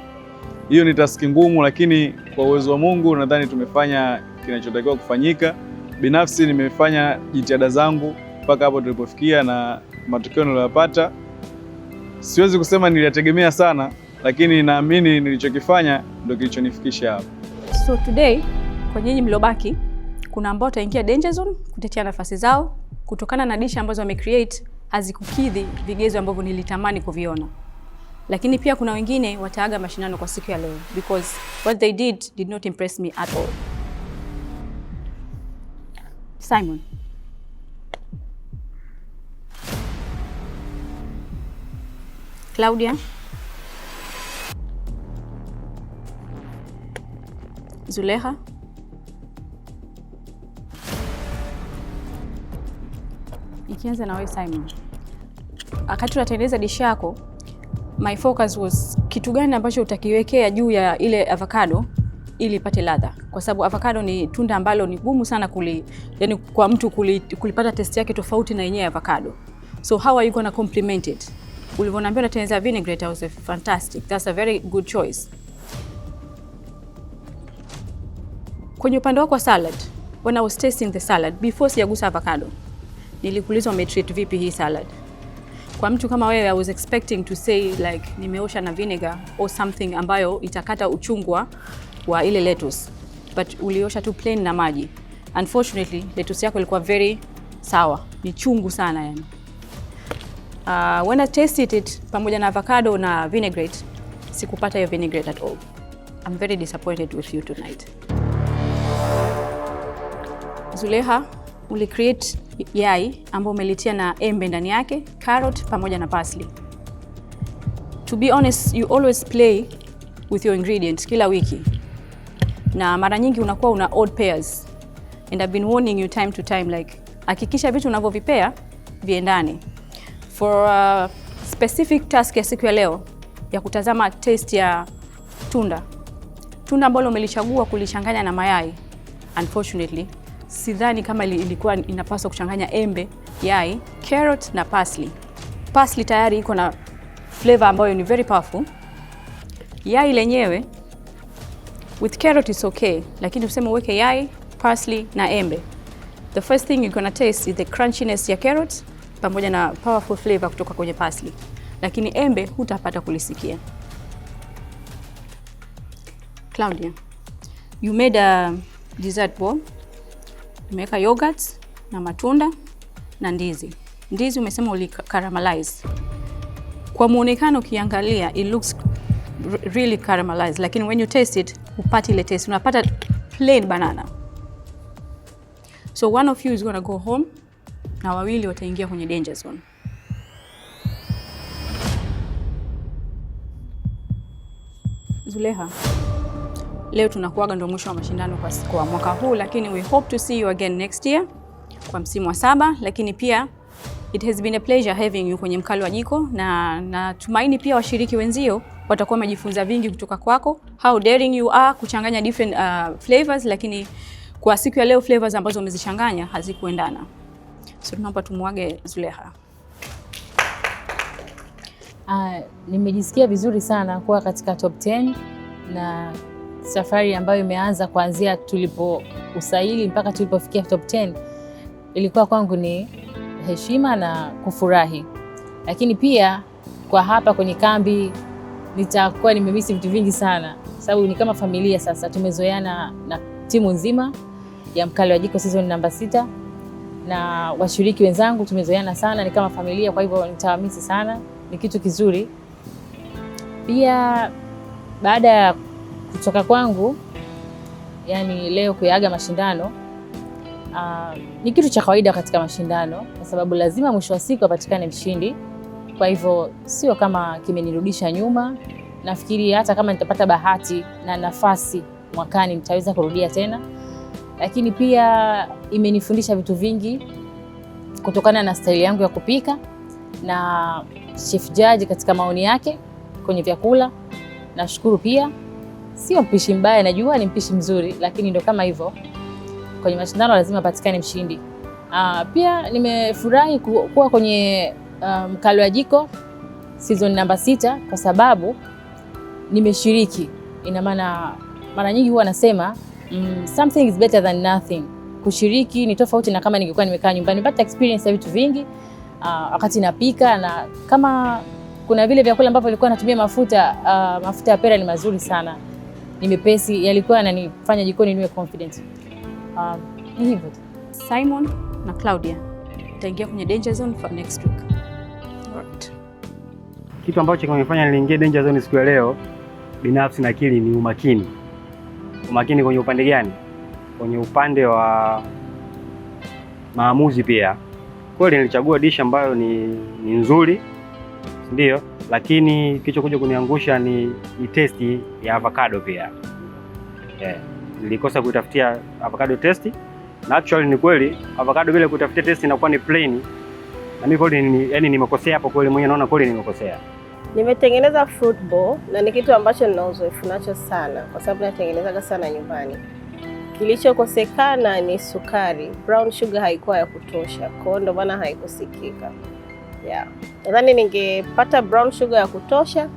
Hiyo ni taski ngumu, lakini kwa uwezo wa Mungu nadhani tumefanya kinachotakiwa kufanyika. Binafsi nimefanya jitihada zangu mpaka hapo tulipofikia na matokeo niliyopata. Siwezi kusema niliyategemea sana, lakini naamini nilichokifanya ndio kilichonifikisha hapo. So today kwa nyinyi mlobaki, kuna ambao wataingia danger zone kutetea nafasi zao kutokana na dish ambazo wamecreate hazikukidhi vigezo ambavyo nilitamani kuviona. Lakini pia kuna wengine wataaga mashindano kwa siku ya leo because what they did not impress me at all. Simon. Claudia. Zuleha. Ikianza na wewe Simon. Wakati tunatengeneza dish yako, my focus was kitu gani ambacho utakiwekea juu ya ile avocado ili ipate ladha. Kwa sababu avocado ni tunda ambalo ni gumu sana yani kwa mtu kulipata taste yake tofauti na yenyewe avocado. So how are you going to complement it? Ulivyoniambia unatengeneza vinaigrette, I was fantastic. That's a very good choice. Kwenye upande wako wa salad, when I was tasting the salad before sijagusa avocado, nilikuuliza umetreat vipi hii salad. Kwa mtu kama wewe, I was expecting to say like nimeosha na vinegar or something ambayo itakata uchungu wa ile lettuce, but uliosha tu plain na maji. Unfortunately, lettuce yako ilikuwa very sour, ni chungu sana yani. When I tasted it pamoja na avocado na vinaigrette, sikupata hiyo vinaigrette at all. I'm very disappointed with you tonight. Zuleha, uli create yai ambao umelitia na embe ndani yake, carrot pamoja na parsley. To be honest, you always play with your ingredients kila wiki. Na mara nyingi unakuwa una odd pairs. And I've been warning you time to time, like hakikisha vitu unavyovipea viendane. For a specific task ya siku ya leo ya kutazama taste ya tunda ambalo umelichagua kulichanganya na mayai, unfortunately sidhani kama ilikuwa inapaswa kuchanganya embe, yai, carrot na parsley. Parsley tayari iko na flavor ambayo ni very powerful. Yai lenyewe with carrot is okay, lakini useme uweke yai, parsley na embe, the first thing you're gonna taste is the crunchiness ya carrot pamoja na powerful flavor kutoka kwenye parsley, lakini embe hutapata kulisikia. Claudia, you made a dessert bowl. Umeweka yogurt na matunda na ndizi. Ndizi umesema uli caramelize. Kwa muonekano ukiangalia it looks really caramelized, lakini when you taste it hupati ile taste, unapata plain banana. So one of you is going to go home na wawili wataingia kwenye danger zone. Zuleha, leo tunakuaga ndo mwisho wa mashindano kwa mwaka huu, lakini we hope to see you again next year kwa msimu wa 7, lakini pia it has been a pleasure having you kwenye Mkali wa Jiko, na natumaini pia washiriki wenzio watakuwa wamejifunza vingi kutoka kwako. How daring you are kuchanganya different flavors, lakini kwa siku ya leo flavors ambazo umezichanganya hazikuendana. So tunaomba tumuage Zuleha. Nimejisikia vizuri sana kuwa katika top 10 na safari ambayo imeanza kuanzia tulipo usaili mpaka tulipofikia top 10 ilikuwa kwangu ni heshima na kufurahi. Lakini pia kwa hapa kwenye kambi nitakuwa nimemisi vitu vingi sana, sababu ni kama familia sasa. Tumezoeana na timu nzima ya Mkali wa Jiko season number 6 na washiriki wenzangu tumezoeana sana, ni kama familia, kwa hivyo nitawamisi sana. Ni kitu kizuri. Pia baada ya kutoka kwangu, yani leo kuyaga mashindano, ni kitu cha kawaida katika mashindano kwa sababu lazima mwisho wa siku apatikane mshindi. Kwa hivyo sio kama kimenirudisha nyuma. Nafikiri hata kama nitapata bahati na nafasi mwakani nitaweza kurudia tena. Lakini pia imenifundisha vitu vingi kutokana na style yangu ya kupika na chef judge katika maoni yake kwenye vyakula. Nashukuru pia. Sio mpishi mbaya, najua ni mpishi mzuri, lakini ndo kama hivyo. Kwenye mashindano lazima patikane mshindi. Pia nimefurahi kuwa kwenye Mkali wa Jiko season number 6 kwa sababu nimeshiriki. Ina maana mara nyingi huwa nasema something is better than nothing. Kushiriki ni tofauti na kama ningekuwa nimekaa nyumbani. But experience ya vitu vingi wakati napika, na kama kuna vile vyakula ambavyo nilikuwa natumia mafuta ya pera ni mazuri sana. Ni mepesi, yalikuwa yananifanya jikoni niwe confident. Ni hivyo. Simon na Claudia utaingia kwenye danger zone for next week. Alright. Kitu ambacho kimefanya niingie danger zone siku ya leo binafsi na akili ni umakini. Umakini kwenye upande gani? Kwenye upande wa maamuzi pia. Kweli nilichagua dish ambayo ni nzuri, ndio, lakini kilichokuja kuniangusha ni testi ya avocado pia. Nilikosa kuitafutia avocado testi. Na actually ni kweli avocado bila kutafutia testi inakuwa ni plain. Na mimi kweli yani nimekosea hapo kweli, mwenyewe naona kweli nimekosea. Nimetengeneza fruit bowl na ni kitu ambacho nina uzoefu nacho sana kwa sababu natengenezaga sana nyumbani. Kilichokosekana ni sukari. Brown sugar haikuwa ya kutosha, kwa hiyo ndo maana haikusikika. Nadhani ningepata brown sugar ya kutosha,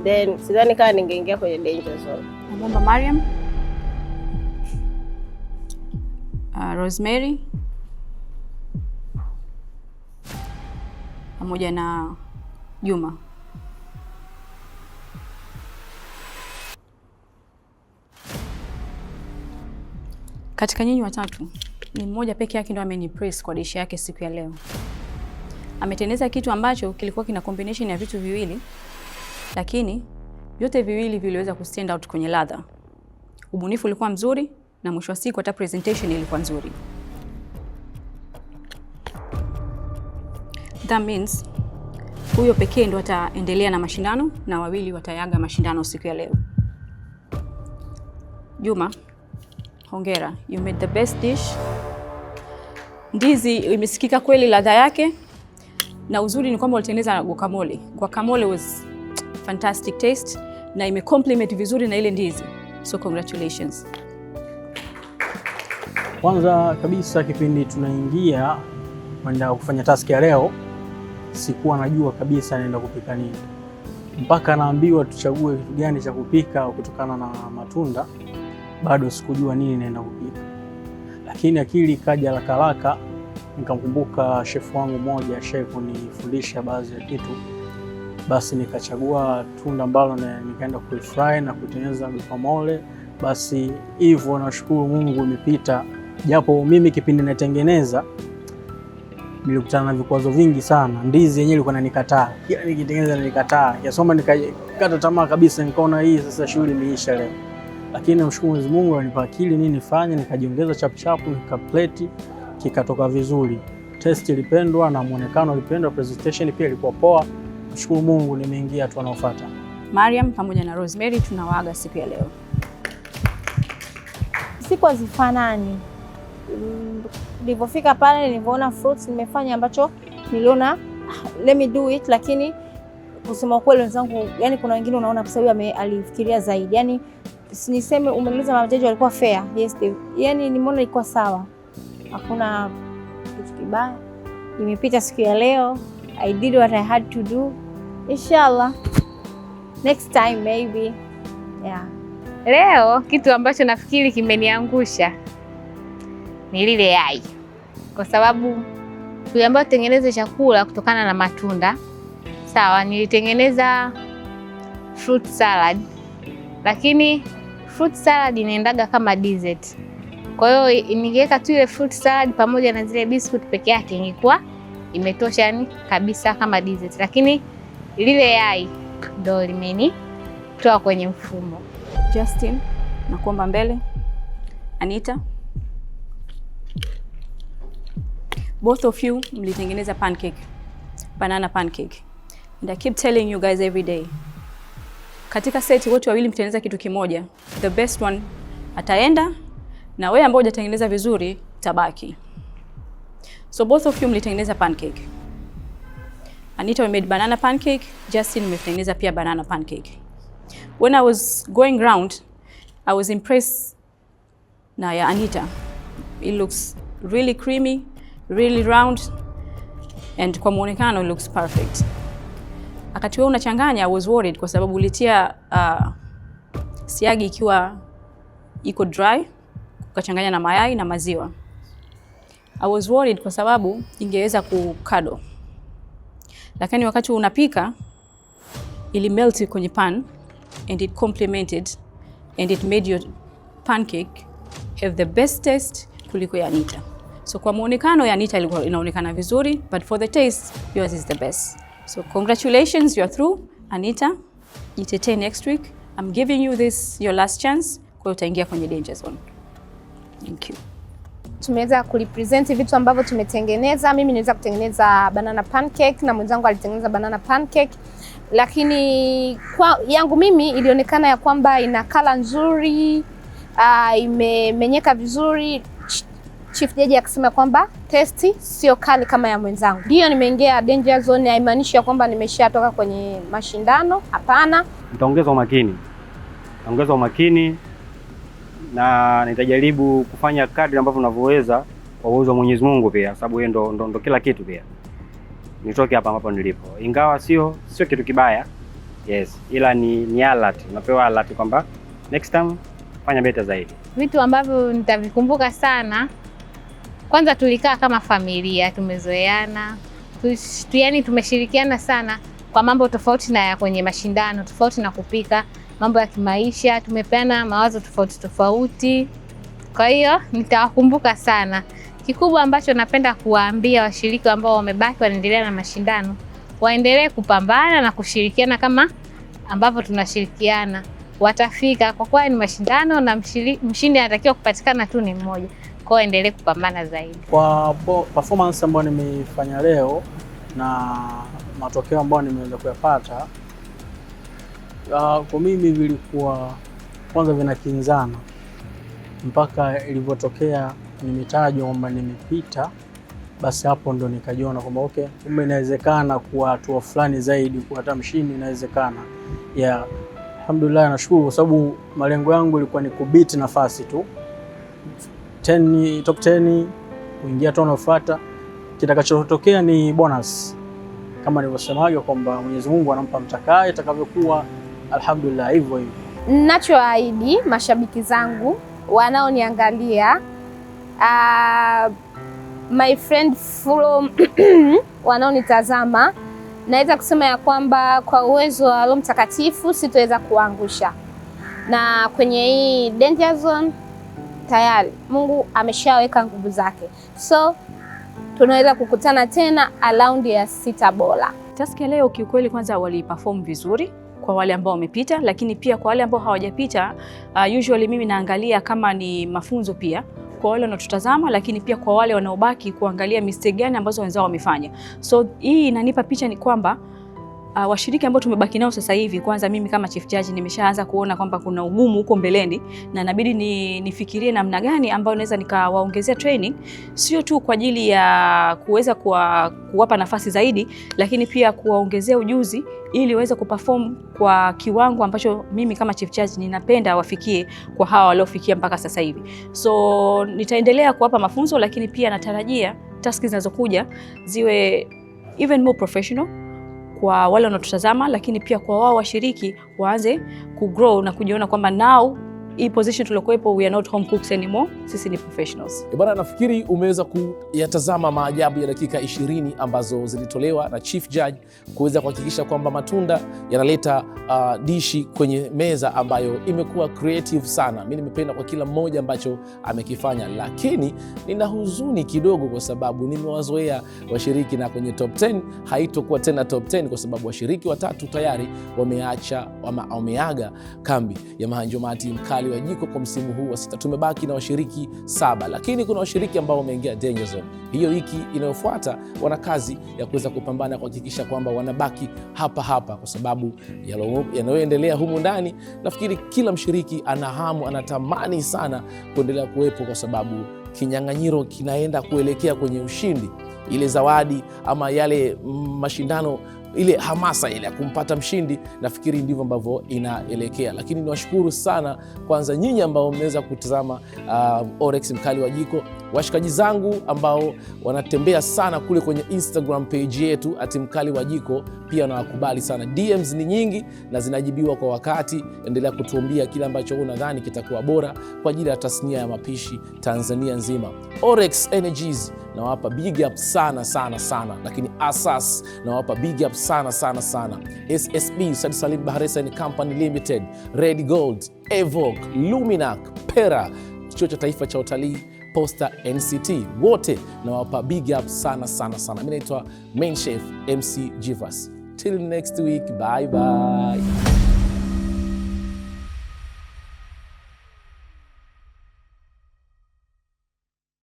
then sidhani kama ningeingia kwenye danger zone. Naomba Mariam, Rosemary pamoja na Juma. Katika nyinyi watatu ni mmoja peke yake ndo ameniimpress kwa dish yake siku ya leo. Ametengeneza kitu ambacho kilikuwa kina combination ya vitu viwili, lakini vyote viwili viliweza kustand out kwenye ladha. Ubunifu ulikuwa mzuri na mwisho wa siku hata presentation ilikuwa nzuri. That means huyo pekee ndo ataendelea na mashindano na wawili watayaga mashindano siku ya leo. Juma, hongera. You made the best dish. Ndizi imesikika kweli ladha yake, na uzuri ni kwamba ulitengeneza guacamole. Guacamole was fantastic taste na imecomplement vizuri na ile ndizi. So congratulations. Kwanza kabisa kipindi tunaingia kwenda kufanya task ya leo, sikuwa najua kabisa naenda kupika nini. Mpaka naambiwa tuchague kitu gani cha kupika kutokana na matunda, bado sikujua nini naenda kupika. Lakini akili ikaja haraka, nikamkumbuka chef wangu mmoja chef kunifundisha baadhi ya kitu. Basi nikachagua tunda ambalo nikaenda kuifry na kutengeneza guacamole. Basi hivyo nashukuru Mungu imepita. Japo mimi kipindi natengeneza nilikutana na vikwazo vingi sana. Ndizi yenyewe ilikuwa inanikataa. Kila nikitengeneza inanikataa. Kiasoma nikakata tamaa kabisa, nikaona hii sasa shughuli imeisha leo. Lakini namshukuru Mwenyezi Mungu alinipa akili nini nifanye, nikajiongeza chap nikaplate, kikatoka vizuri. Taste ilipendwa na muonekano ulipendwa, presentation pia ilikuwa poa. Nashukuru Mungu nimeingia hatua inayofuata. Mariam pamoja na Rosemary tunawaaga siku ya leo. Siku hazifanani. Nilipofika pale nilipoona fruits nimefanya ambacho niliona let me do it, lakini kusema kweli wenzangu, yani kuna wengine unaona kwa sababu alifikiria zaidi. Yani niseme umeuliza majaji walikuwa fair. Yes, yani nimeona ilikuwa sawa. Hakuna kitu kibaya. Imepita siku ya leo. I did what I had to do. Inshallah. Next time maybe. Yeah. Leo kitu ambacho nafikiri kimeniangusha ni lile yai. Kwa sababu tuliambiwa tutengeneze chakula kutokana na matunda. Sawa, nilitengeneza fruit salad. Lakini fruit salad inaendaga kama dessert. Kwa hiyo ningeweka tu ile fruit salad pamoja na zile biscuit peke yake ingekuwa imetosha yani kabisa kama dessert. Lakini lile yai ndo limenitoa kwenye mfumo. Justin, nakuomba mbele. Anita, both of you mlitengeneza pancake, banana pancake. And I keep telling you guys every day, katika seti wote wawili mtengeneza kitu kimoja, the best one ataenda na wewe ambao hujatengeneza vizuri tabaki. So both of you mlitengeneza pancake. Anita we made banana pancake, Justin umetengeneza pia banana pancake. When I was going round, I was impressed na ya Anita. It looks really creamy, really round, and kwa muonekano it looks perfect. Akati wewe unachanganya, I was worried kwa sababu ulitia siagi ikiwa iko dry, ukachanganya na mayai na maziwa. I was worried kwa sababu ingeweza kukado. Lakini wakati unapika, ili melt kwenye pan and it complemented and it made your pancake have the best taste kuliko ya Anita. So kwa muonekano ya Anita ilikuwa inaonekana vizuri, but for the taste yours is the best. So congratulations, you are through. Anita, jitetee next week. I'm giving you this your last chance, kwa utaingia kwenye danger zone. Thank you. Tumeweza kurepresent vitu ambavyo tumetengeneza. Mimi niweza kutengeneza banana pancake na mwenzangu alitengeneza banana pancake. Lakini kwa yangu mimi ilionekana ya kwamba ina kala nzuri, imemenyeka vizuri. Chief Jaji akasema kwamba testi sio kali kama ya mwenzangu. Ndio nimeingia danger zone, haimaanishi ya kwamba nimeshatoka kwenye mashindano, hapana. Nitaongeza umakini. Naongeza umakini na nitajaribu kufanya kadri ambavyo ninavyoweza kwa uwezo wa Mwenyezi Mungu pia, sababu yeye ndo kila kitu pia. Nitoke hapa ambapo nilipo. Ingawa sio kitu kibaya. Yes, ila ni alert. Unapewa alert kwamba next time fanya better zaidi. Vitu ambavyo nitavikumbuka sana, kwanza tulikaa kama familia, tumezoeana. Yaani tumeshirikiana sana kwa mambo tofauti na ya kwenye mashindano, tofauti na kupika, mambo ya kimaisha, tumepeana mawazo tofauti. Kwa hiyo nitawakumbuka sana. Kikubwa ambacho napenda kuwaambia washiriki ambao wamebaki wanaendelea na mashindano, waendelee kupambana na kushirikiana kama ambavyo tunashirikiana. Watafika, kwa kuwa ni mashindano na mshindi anatakiwa kupatikana tu ni mmoja. Kwa hiyo endelee kupambana zaidi. Kwa performance ambayo nimeifanya leo, na matokeo ambayo nimeweza kuyapata kwa mimi vilikuwa kwanza vinakinzana, mpaka ilivyotokea nimetajwa kwamba nimepita, basi hapo ndo nikajiona kwamba okay, kumbe inawezekana kuwa hatua fulani zaidi, kuwa hata mshindi inawezekana. Alhamdulillah, nashukuru kwa sababu malengo yangu ilikuwa ni kubiti nafasi tu 10, top 10, kuingia tu unaofuata. Kitakachotokea ni bonus, kama nilivyosemaga kwamba Mwenyezi Mungu anampa mtakaye itakavyokuwa. Alhamdulillah, hivyo hivyo. Ninachoahidi mashabiki zangu wanaoniangalia, my friend from wanaonitazama, naweza kusema ya kwamba kwa uwezo wa Roho Mtakatifu sitoweza kuangusha, na kwenye hii danger zone tayari Mungu ameshaweka nguvu zake, so tunaweza kukutana tena around ya 6 bora. Task ya leo kiukweli, kwanza waliperform vizuri kwa wale ambao wamepita, lakini pia kwa wale ambao hawajapita, usually mimi naangalia kama ni mafunzo pia kwa wale wanaotutazama, lakini pia kwa wale wanaobaki kuangalia mistake gani ambazo wenzao wamefanya. So hii inanipa picha ni kwamba washiriki ambao tumebaki nao sasa hivi, kwanza mimi kama chief judge nimeshaanza kuona kwamba kuna ugumu huko mbeleni, na inabidi nifikirie namna gani ambayo naweza nikawaongezea training, sio tu kwa ajili ya kuweza kuwapa nafasi zaidi, lakini pia kuwaongezea ujuzi ili waweze kuperform kwa kiwango ambacho mimi kama chief judge ninapenda wafikie kwa hawa waliofikia mpaka sasa hivi. So nitaendelea kuwapa mafunzo, lakini pia natarajia task zinazokuja ziwe even more professional kwa wale wanaotutazama, lakini pia kwa wao washiriki waanze kugrow na kujiona kwamba now hii position tuliokuepo, we are not home cooks anymore, sisi ni professionals. Bwana, nafikiri umeweza kuyatazama maajabu ya dakika 20 ambazo zilitolewa na Chief Judge kuweza kuhakikisha kwamba matunda yanaleta dishi kwenye meza ambayo imekuwa creative sana. Mimi nimependa kwa kila mmoja ambacho amekifanya, lakini nina huzuni kidogo kwa sababu nimewazoea washiriki, na kwenye top 10 haitokuwa tena top 10 kwa sababu washiriki 3 tayari wameaga kambi ya Mahanjumati Mkali wa Jiko kwa msimu huu wa 6. Tumebaki na washiriki 7, lakini kuna washiriki ambao wameingia danger zone. Hiyo wiki inayofuata wana kazi ya kuweza kupambana kuhakikisha kwamba wanabaki hapa kwa sababu yanayoendelea humu ndani. Nafikiri kila mshiriki ana hamu, anatamani sana kuendelea kuwepo kwa sababu kinyang'anyiro kinaenda kuelekea kwenye ushindi. Ile zawadi ama yale mashindano, ile hamasa ile ya kumpata mshindi, nafikiri ndivyo ambavyo inaelekea. Lakini niwashukuru sana kwanza nyinyi ambao mmeweza kutazama Oryx Mkali wa Jiko, washikaji zangu ambao wanatembea sana kule kwenye Instagram page yetu @Mkali wa Jiko, pia nawakubali sana. DMs ni nyingi na zinajibiwa kwa wakati. Endelea kutuambia kile ambacho unadhani kitakuwa bora kwa ajili ya tasnia ya mapishi Tanzania nzima. Oryx Energies nawapa big up sana, lakini Asas nawapa big up sana. SSB Said Salim Baharesa and Company Limited, Red Gold, Evoque, Luminac, Pera, Chuo cha Taifa cha Utalii, Posta, NCT, wote nawapa big up sana. Mimi naitwa Main Chef MC Jivas. Till next week, bye bye.